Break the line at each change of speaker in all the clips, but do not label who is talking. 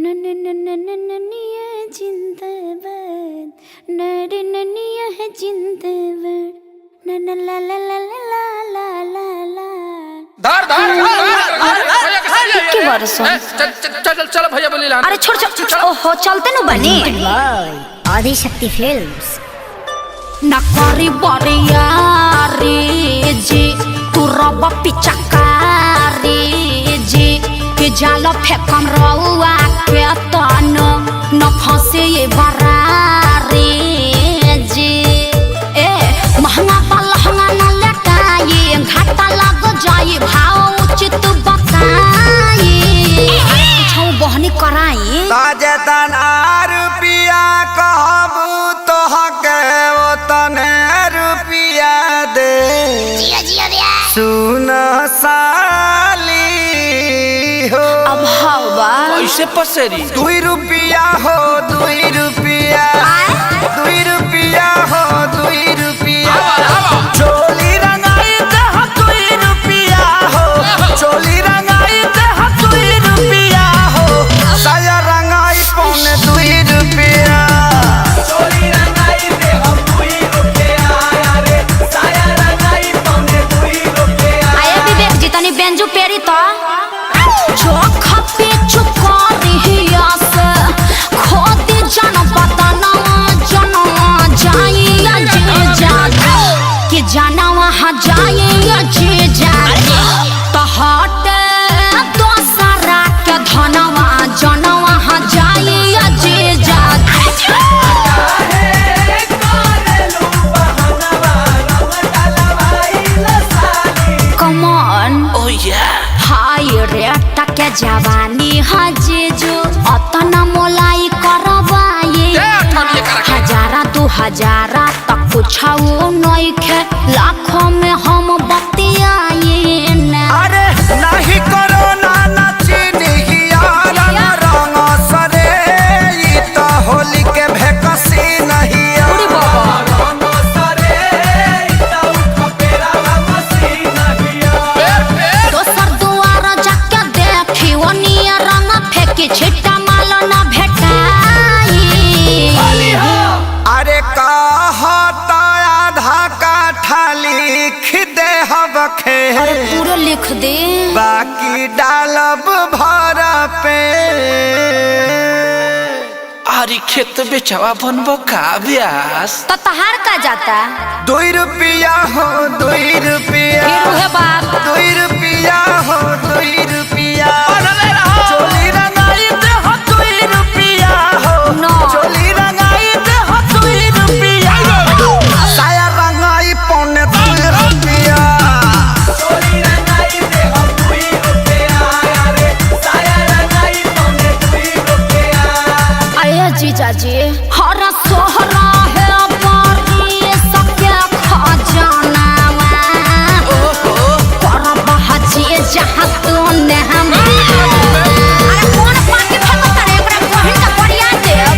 ननिया जिंदाबाद ननिया है जिंदाबाद नन ला ला ला ला ला ला ला
धार धार
की बरसो
चल चल भैया बोली ला
अरे छोड़ छोड़ ओहो चलते न बनी
आदि शक्ति फिल्म्स
नकारी बरिया रे जी तू रब पिचकारी जी के जाल फेकम रउआ के तन न फंसे ये बरारी जी ए महंगा पलहंगा न लटाए घाटा लग जाए भाव उचित बताए छौ बहनी कराई
ताजे तना रुपिया कहबू तो हके ओ तने रुपिया दे सुन साली हो
अब हवा
कैसे पसेरी
2 रुपिया हो 2 रुपिया 2 रुपिया हो 2 रुपिया चोली रंगाई दे 2 रुपिया हो चोली रंगाई दे 2 रुपिया हो साया रंगाई पौने 2 रुपिया चोली रंगाई दे 2 रुपिया रे साया रंगाई पौने 2 रुपिया
आए विवेक जी तनी बेंजू पेरी तो जो खपे चुकारी से खोदी जन पता न जाइया जे जागे कि जाना वहाँ जाइया जे जागे तो हटे दोसरा के धनवा जन वहाँ जाइया जे जागे Come on
ओह या
हाय रे टके जवानी हजे जो अतना मोलाई करवाए हजारा 2000 तक कुछाओ नइखे लाखों में हम बतियाए ना
अरे नहीं करो ना नचनी यार रंग सरे ई तो होली के भेकसी नहीं रंग सरे ई तो खपेरा मसी नहीं
दोसर दुआर जाके देखी ओनिया रंग फेंकी छिट्टा माल ना भेटाई
अरे कहता आधा काठा लिख दे हबखे
अरे पूरा लिख दे
बाकी डालब भर पे
आरी खेत बेचवा बनबो का ब्यास
तो तहार का जाता
2 रुपिया हो 2 रुपिया
फिर उहे बात
2 रुपिया हो 2 रुपिया चोली रंगाई दे 2 रुपिया हो
No.
चोली रंगाई दे 2 रुपिया साया रंगाई पौने 2 रुपिया चोली रंगाई दे 2 रुपिया रे साया रंगाई पौने 2 रुपिया
आया जीजा जी हर सोहरा है बारी सबके खजाना कर बहजी जहाँ तूने हम अरे कौन पार्टी फेंकता रे एकरा बहिन का बढ़िया देव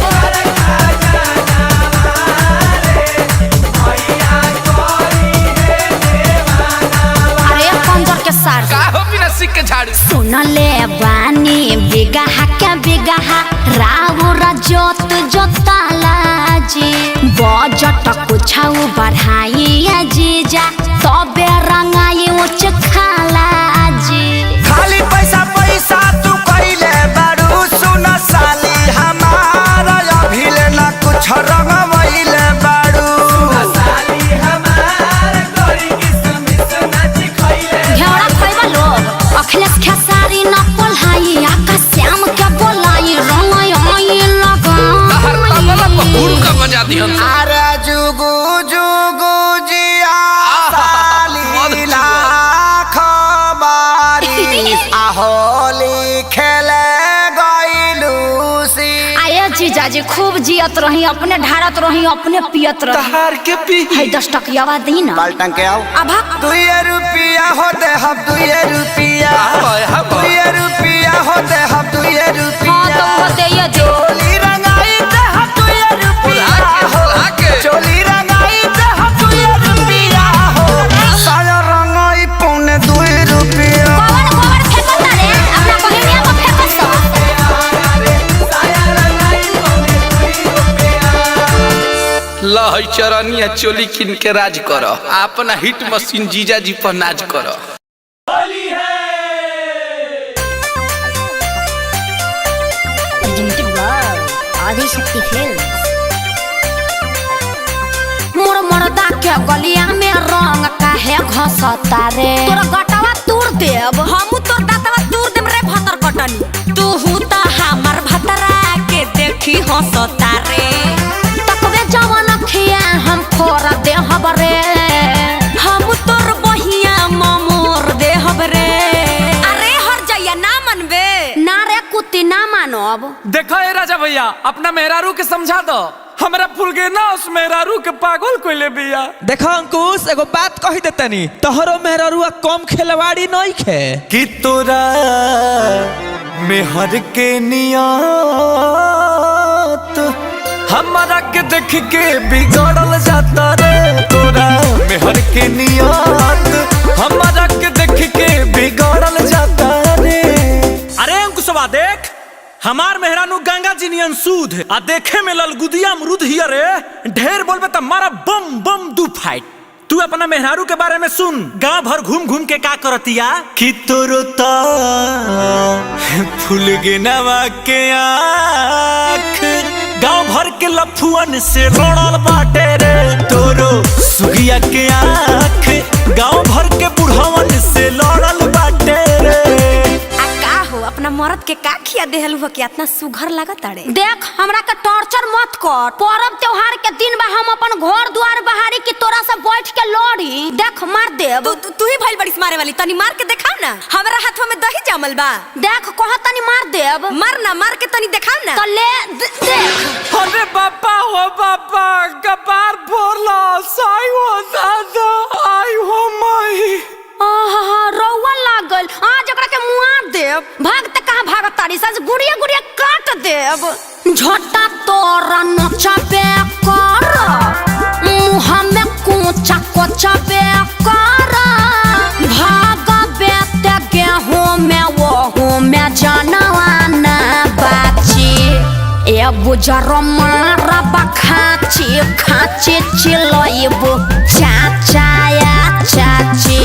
अरे कंजर के सार
का हो बिना सिक के झाड़ू
सुन ले बानी बिगहा के बिगहा राउर जोत जोताला जी बजट कुछाऊ बढ़ाई जीजा तबे रंगाई उच खाला जी
खाली पैसा पैसा तू कइले बारू सुन साली हमारा अभिले ना कुछ रंगवइले बारू साली हमार गोरी किसमिस नाची खइले
घेरा खइबा लोग अखिलेश खेसारी न पोल्हाई आकाश श्याम के बोलाई रंगाई आई
हर तबला
लगा
बहुर का बजा दिहन
अरे जुगु जुगु जिया साली लाख बारी आहोली खेले गइलूसी
आये जीजा जी खूब जियत रही अपने ढारत रही अपने पियत रही
तहार के पी
है 10 टकियावा दी ना
बाल्टन के आओ
अब
2 रुपिया हो दे हम 2 रुपिया
हाँ
2 रुपिया हो दे हम 2
हाँ
रुपिया
तो वो दे ये दे
चोली रंगाई दे हम 2 रुपिया हो चोली रंगाई दे हम 2 रुपिया हो साया रंगाई पौने 2 रुपिया
गोबर गोबर फेंकता रे अपना बहिनिया को फेंकत
लहई चरनिया चोली किन के राज कर, अपना हिट मशीन जीजा जी पर नाज कर।
Presented by Adi Shakti Films.
मोर मर्दा के गलिया में रंग काहे घसता रे? तोरा गटवा तूर देब, हमू तोर दातवा तूर देब रे भतर कटनी। तू त हमर भतरा के देखी हंसता रे। तकबे जवन खिया हम फोर देहब रे, हम तोर बहिया ममोर देहब रे। अरे हर जइया ना मनबे ना रे कुत्ती ना मानब।
देखो ए राजा भैया, अपना मेहरारू के समझा दो, हमरा फूल के ना उस मेहरारू के पागल कोइले बिया।
देखो अंकुश, एगो बात कही देतनी, तोहरो मेहरारूआ कम खेलवाड़ी नहीं खे
कि तोरा मेहर के नियत हमारा के देख के बिगड़ल जाता रे। तोरा मेहर के नियत हमारा के देख के बिगड़ल जाता रे।
अरे अंकुशवा देख, हमार मेहरानू गंगा जी नियन सूद आ देखे में ललगुदिया अमरूद हिया रे। ढेर बोलबे त मारा बम बम दू फाइट। तू अपना मेहरारू के बारे में सुन, गांव भर घूम घूम के का करतिया।
कि तोरता फूल गे नवा के आँख
गांव भर के लफुअन से रोड़ल बाटे रे।
तोरो सुगिया के आँख गाँव भर के बुढ़वन से लड़ल बाटे रे।
अपना मर्द के का खिया देहलू हो कि इतना सुघर लागत अरे। देख हमरा के टॉर्चर मत कर, पर्व त्योहार के दिन बा, हम अपन घर द्वार बहारी की तोरा से बैठ के लड़ी। देख मार देब। तू ही भइल बड़ी मारे वाली, तनी मार के दिखाओ ना। हमरा हाथवा में दही जमल बा, देख कह तनी मार देब। मार ना, मार के तनी दिखाओ ना। तो ले देख।
अरे बापा हो बापा, कपार फोड़ला, साई हो दादा, आई हो माई।
रौआ लागल, आज ओकरा के मुआ देब। भागत कहाँ भागत तारी, सज गुड़िया गुड़िया काट देब। झोटा तोरा नचबे कर, मुँह में कोचा कोचबे कर। भागबे ते गेहूं में वहू में जानवा ना बाची। ए बुजर मारा बखाची खाची चिलइबो चाचाया चाची।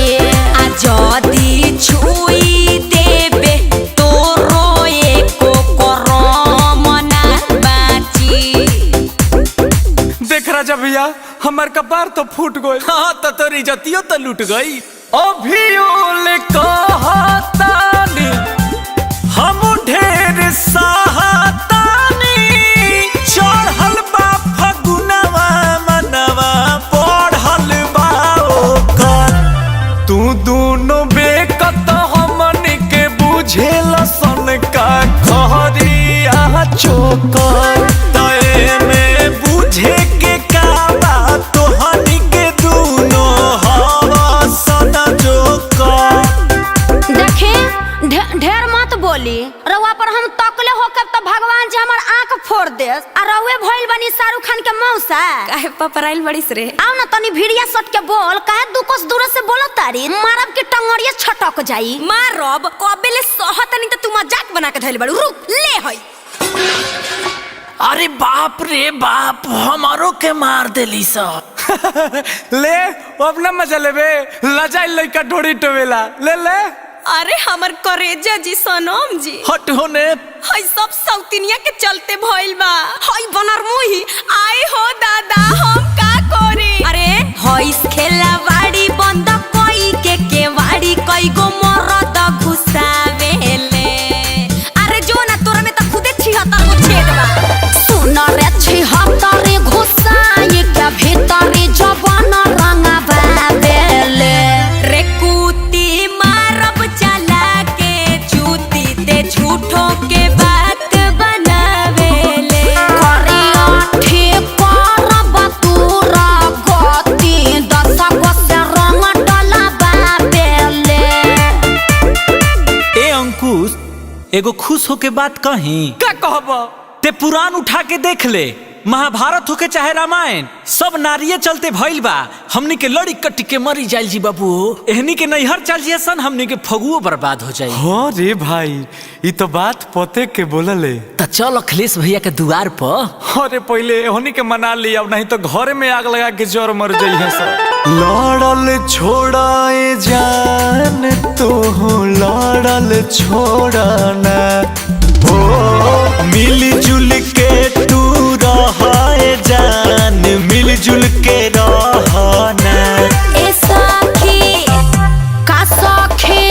जदी छुई देबे तोरो एको करम ना बाची।
देख राजा भैया, हमार कपार तो फूट गई। हाँ तो तोरी इज्जतियो तो लूट गई।
अभियोले कहतानी हम ढेर सहतानी। चढ़ल बा फगुनवा मनवा पढ़ल बा ओकर। तू दोनों बेकत हमन के बुझेल सन का खरिया चोकर। तय में बुझे के का बात तोहनी के दोनों हवा सदा जोकर।
देखे ढेर मत बोली, रउआ पर हम तकले होकर तो भगवान जी हमार आंख फोड़ दे। आ रउए भइल बनी शाहरुख खान के मौसा, काहे पपराइल बड़ीस रे। आओ ना तनी भिड़िया सट के बोल, काहे दू कोस दूर से बोलो तारी। मारब के टंगड़िया छटक जाई। मारब कबेले सहतनी त तू मजाक बना के धइल बड़ू। रुक ले हई।
अरे बाप रे बाप, हमारो के मार देली सब।
ले अपना मजा लेबे, लजाई लइका ढोड़ी टोवेला। ले ले।
अरे हमर करेजा जी, सनम जी,
हट होने।
हई सब सौतिनिया के चलते भइल बा। हई बनर मुही आए हो दादा, हम का करी। अरे हई खेला वाड़ी बंद कोई के केवाड़ी, कई गो मरद घुसावेले। अरे जो ना तोरा में त खुदे 76 गो छेद बा। सुन रे 76 घुसाई के भीतरी जवान रंगावेले रे। कुती मारब चला के चूती ते झूठो के बात बनावेले। करिया ठीक करब तोरा गति, 10 गो से रंग डलवावेले।
ए अंकुश, एगो खुश होके बात कही।
का कहब?
ते पुराण उठा के देख ले, महाभारत होके चाहे रामायण, सब नारिये चलते भइल बा। हमनी के लड़ी कट्टी के मरी जाइल जी बाबू। एहनी के नैहर चल जिए सन, हमनी के फगुओ बर्बाद हो जाई।
हाँ रे भाई, ये तो बात पते के बोलले।
तो चल अखिलेश भैया के दुआर पर।
अरे पहले एहनी के मना लिया, नहीं तो घर में आग लगा के जोर मर जाई है सब। लड़ल छोड़ाए जान तो लड़ल छोड़ना हो, मिलजुल के तू रहाए जान, मिलजुल के रहना।
ए सखी का सखी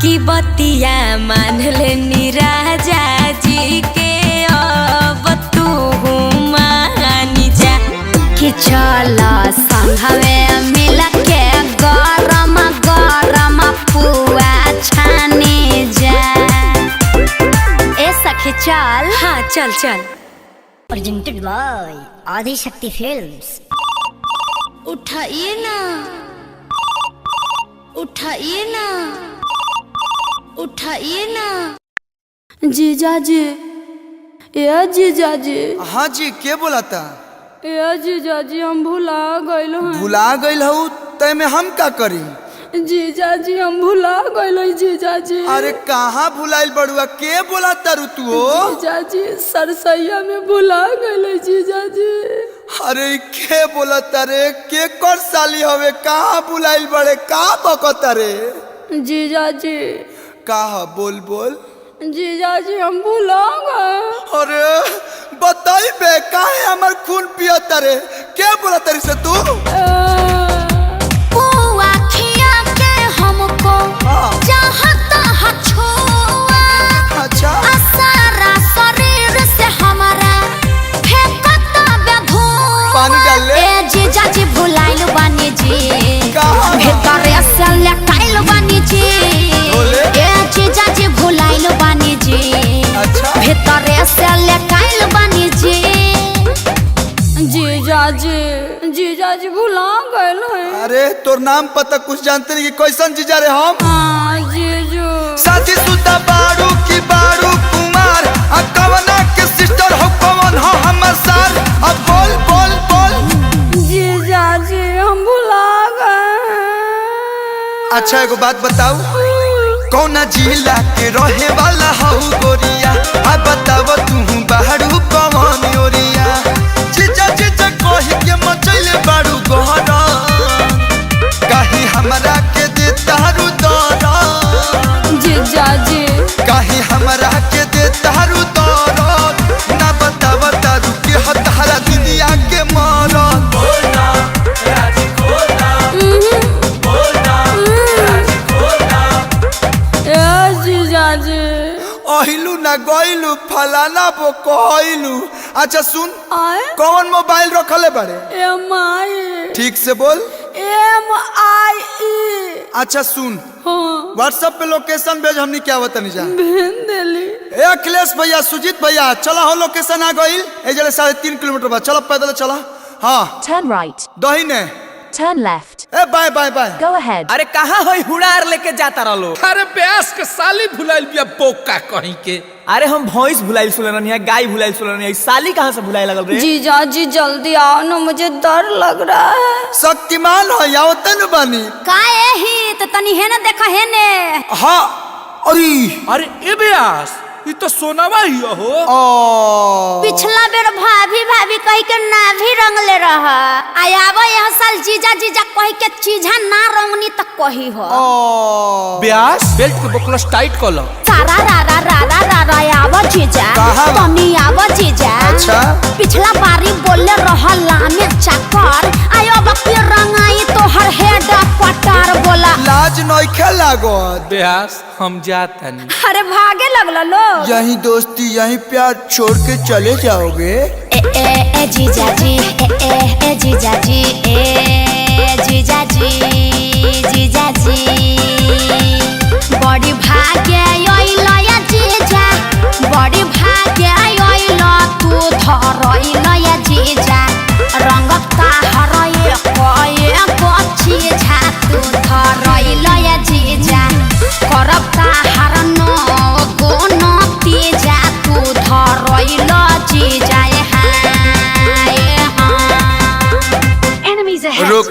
की बतिया मान ले राजा जी के, अब तू मानी जा कि चल संघवे मिल के गरम गरम पुआ छाने जा। ए सखी चल। हाँ चल चल।
Presented by Adi Shakti Films.
उठाइए ना, उठाइए ना, उठाइए ना।
जीजा जी, ए जीजा जी,
हाँ जी, के बोला था?
ए जीजा जी, हम भुला गइल हैं।
भुला गइल हूँ तय में हम का करी?
जीजा जी हम भुला गइल हैं जीजा जी।
अरे कहाँ भुलाइल बड़ुआ, के बोला तारू तू हो?
जीजा जी सरसैया में भुला गइल हैं जीजा जी।
अरे के बोला तारे, के कर साली हवे, कहाँ भुलाइल बड़े, का बकता रे?
जीजा जी,
कहा बोल बोल।
जीजा जी हम भुला गए।
अरे बताई बे, काहे हमर खून पिया तारे, के बोला तारी से तू?
पुआ खिया के हमको चाहता है छुआ।
अच्छा।
सारा शरीर से हमारा फेंकता बे धुआं।
पानी डाल ले।
ए जीजा जी भुलाइल बानी जी,
कहाँ?
भीतर से लटाइल बानी जी।
बोले?
ए जीजा जी भुलाइल बानी जी,
अच्छा।
भीतर से लटाइल बानी जी।
जीजा जी, जीजा जी भुला गइल हैं।
अरे तोर नाम पता कुछ जानते नहीं कि कैसन जीजा रे हम?
हाँ जीजू।
साथी सुता बारू की बारू कुमार, आ कवना के सिस्टर हो, कवन हो हमर सार, अब बोल बोल बोल।
जीजा जी हम भुला गए।
अच्छा एगो बात बताऊ, कौना जिला के रहे वाला हऊ गोरिया, आ बताव तू बाहरू कवन ओरिया? जीजा जीजा कही के मचैले बारू गहरा, काहे हमरा के दे तारू दरा?
जीजा जी,
काहे हमरा के दे तारू दरा? ना बताव तारू के हतारा दुनिया के मरद। बोलना राजी खोलना, बोलना राजी खोलना।
ए जीजा जी।
अहिलू ना गइलू फलाना बो कहलू। अच्छा सुन,
आए
कौन मोबाइल रखले बारे?
MI।
ठीक से बोल।
MIE।
अच्छा सुन,
हाँ
व्हाट्सएप पे लोकेशन भेज, हमनी क्या बतानी जा।
भेज देली।
ए अखिलेश भैया, सुजीत भैया, चला हो, लोकेशन आ गइल। ए जले 3.5 किलोमीटर बाद, चलो पैदल चला। हाँ
Turn right.
दहिने।
Turn left.
ए bye bye bye.
Go ahead.
अरे कहाँ है हुड़ार लेके जाता रहो?
अरे ब्यास के साली भुलाइल बिया बोका कहीं के।
अरे हम भैंस भुलाइल सुननी है, गाय भुलाइल सुननी है, साली कहाँ से भुलाए लगल रे?
जीजा जी जल्दी आओ ना, मुझे डर लग रहा है।
शक्तिमान हो या तन बानी?
काहे ही तो तनी है ना, देखा है ने।
हाँ। अरे
अरे ए ब्यास, ये तो सोनावा ही हो।
पिछला बेर भाभी भाभी कही के ना भी रंगले रहा, आयावा यह साल जीजा जीजा कही के चीजा ना रंगनी तक कही हो।
ब्यास बेल्ट के बकलस टाइट कर लो।
सारा रा रा रा रा रा रा आवा जीजा,
कहाँ?
तनी आवा जीजा।
अच्छा।
पिछला बारी बोले रहला में चाकर, आयो बकी रंगाई तो हर हेड क्वार्टर बोला।
लाज नइखे लागत?
ब्यास हम जाता नहीं।
अरे भागे लगला लो।
यही दोस्ती यही प्यार छोड़ के चले जाओगे?
ए ए ए जीजा जी, ए जीजा जी, ए जीजा जी, जीजा जी। बड़ी भाग्य आइल या जीजा, बड़ी भाग्य आइल तू धरइल या जीजा। रंगता हरए कए बच्ची झा, तू धरइल या जीजा। करबता हरनो गोनो तीजा, तू धरइल जीजा। हाँ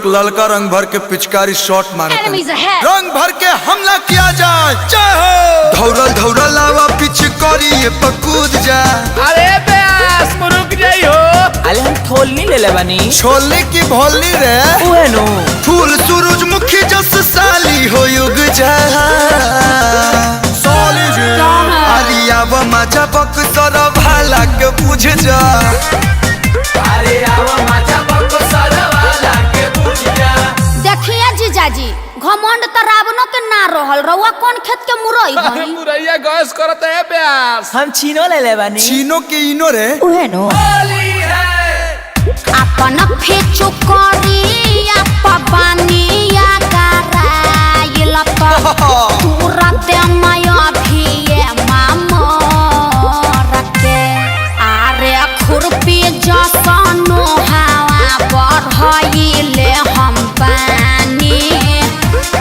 लोग ललका रंग भर के पिचकारी शॉट मारते हैं।
Enemies ahead.
रंग भर के हमला किया जाए, जय हो। धौरल धौरल आवा पिचकारी ये पकूद जा।
अरे बेस मुरुक जाई हो।
अरे हम थोलनी ले ले बनी
छोले की भोली रे,
उहे नो
फूल सूरजमुखी जस साली हो युग जा। साली जी आलिया व मजा बक सर भाला के बुझ जा।
अरे आवा माचा बको सरवाला के बुझ जा।
देखिए जीजाजी, घमंड त रावणों के ना रहल, रउआ कौन खेत के मुरई
अरे
हई?
मुरैया गैस करत है बेस।
हम चीनो ले ले बनी
चीनो के इनो रे,
उहे नो
अपन फेचु करिया पबानिया कराइल त तुरंत माया भिए मामर के। आरे खुरपी जसनो हवा बढ़ाइले हम पानी,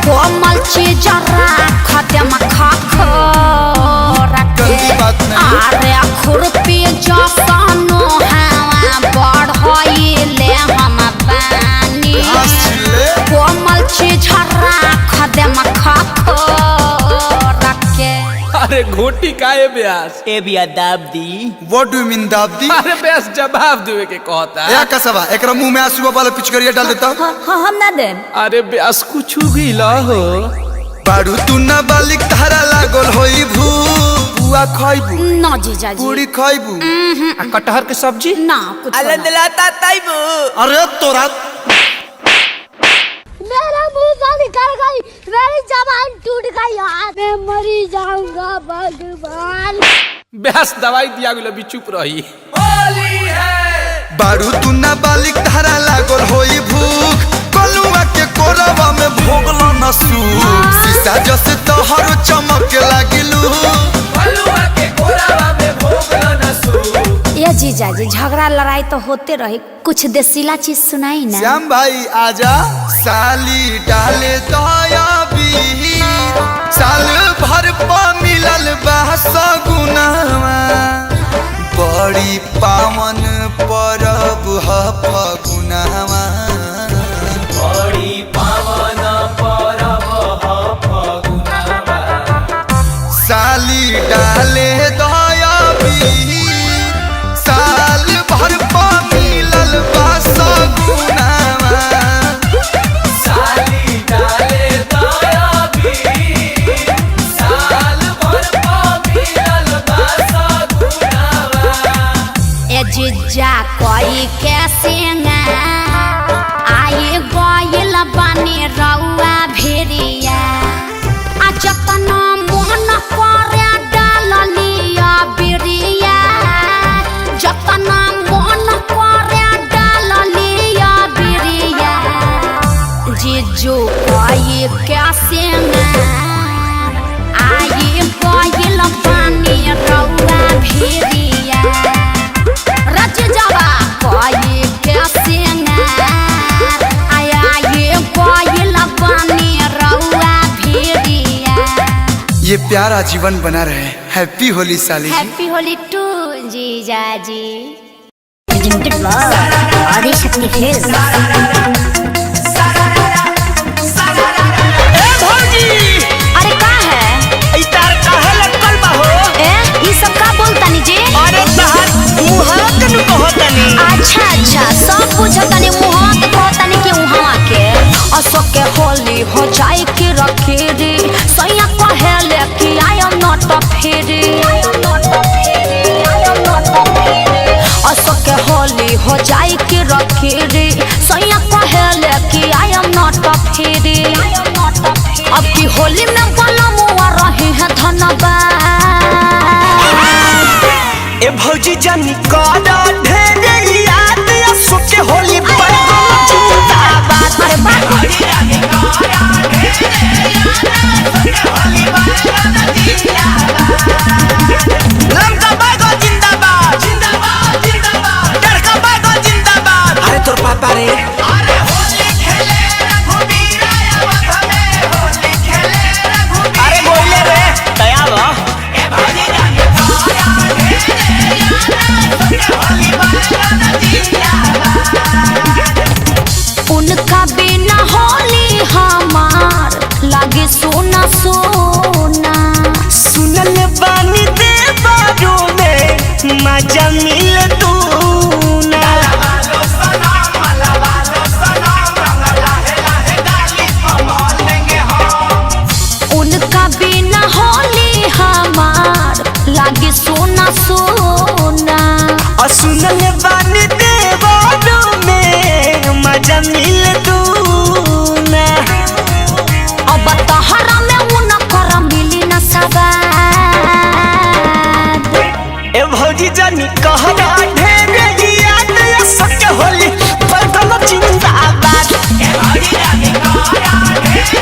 कोमल चीज राख देम खखर के।
गलती बात नहीं।
आरे खुरपी जसनो हवा बढ़ाइले हम पानी,
घास छिले।
कोमल चीज राख देम खखर के।
अरे घोटी काहे बेस?
ए बिया दाब दी
व्हाट डू यू मीन दाबदी?
अरे बेस जवाब देवे के कहता
या कसबा एकरा मुंह में आंसू वाला पिचकारिया डाल देता।
हम ना दे
अरे बेस कुछ भी ला हो।
बारू तू ना बालिक धारा लागल होई भू। बुआ खाइबू,
ना जीजाजी,
पूरी खाइबू,
आ कटहर के सब्जी
ना कुछ
अल्लाह
ना।
दिलाता ताइबू
अरे तोरा
मेरा मुंह से निकल गई, मेरी जबान टूट गई, आज मैं मरी जाऊंगा भगवान।
बेस दवाई दिया गेलो भी चुप रही।
बारू तू ना बालिक धारा लागल होई भूख। कलुआ के कोरवा में भोगलो न सूख। सीसा जस तोहर चमक लागिलू।
ये जीजाजी, झगड़ा लड़ाई तो होते रहे, कुछ देसीला चीज सुनाई ना।
श्याम भाई आजा। साली डाले दया बीर, साल भर पा मिलल बा सगुनावा। बड़ी पावन परब ह फगुनावा।
बड़ी पावन परब ह फगुनावा।
साली डाले दया बीर, साल भर पा मिलल बा सगुनावा।
साली डाले दया बीर, साल भर पा मिलल बा सगुनावा।
ए जीजा कोई कैसे ना आए गइल बानी रउआ भेरिया। आ जतना मोहन करे डालिया बिरिया, जतना मोहन करे डालिया बिरिया। जीजू कोई कैसे ना आए गइल बानी रउआ भेरिया। रच जावा कोई कैसे ना आया ये कोई लबानी रउआ भेरिया।
ये प्यारा जीवन बना रहे। हैप्पी होली साली जी।
हैप्पी होली टू जीजाजी।
Presented by Adishakti films.
अरे का है?
इतार काहे लटकल बा हो?
ए ई सब का बोलतानी जी?
अरे तहार मुहां के नु कहतनी।
अच्छा अच्छा, सब बुझतानी, मुहा के कहतानी कि उहावा के। अशोक के होली हो जाए कि रखी रे, सैया कहेले कि आई एम नॉट अ फेरी। अशोक के होली हो जाए कि रखी रे, सैया कहेले कि आई एम नॉट अ फेरी। अब की होली में बोला मुआ रहे हैं धन्यवाद।
ए भौजी जानी काला ढेरे याद असो के होली पर जिंदाबाद।
अरे बाप
लंका बागो जिंदाबाद जिंदाबाद जिंदाबाद। डरका बागो जिंदाबाद। अरे तोर पापा रे। अरे होली खेले रघुबीर आया वत में, होली खेले रघुबीर। अरे बोले रे दया बा। ए भौजी जानी काला ढेरे याद असो के होली पर जिंदाबाद।
उनका बिन
मजा मिले दूना।
उनका बिना होली हमार लागे सोना सोना।
और सुनल बानी देवारो में मजा मिले दूना।
अब तहरा में उनकर मिली न सवाद।
ए भौजी जानी कहरा ढेर याद सके होली बदल जिंदाबाद। ए भौजी जानी कहरा ढेर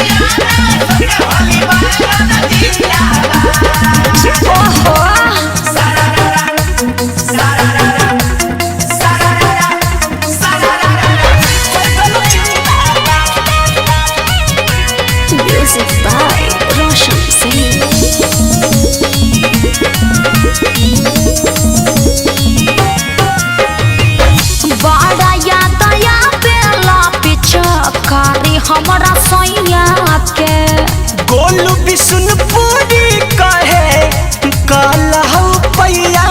याद सके होली बदल जिंदाबाद।
ओहो म्यूजिक बाय रोशन सिंह। बड़ा याद या बेला पिछकारी हमरा सैया के।
गोलू बिशुनपुरी कहे कहलहु पैया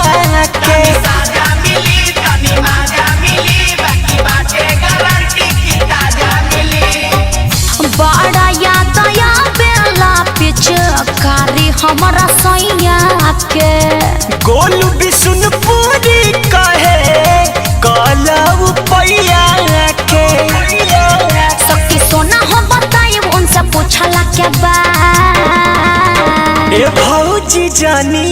के।
बड़ा याद या बेला पिछकारी हमरा सैया के।
गोलू बिशुनपुरी कहे कहलहु पैया के।
सखी सोना हो बताई उनसे पूछला के बाद।
ए भौजी जानी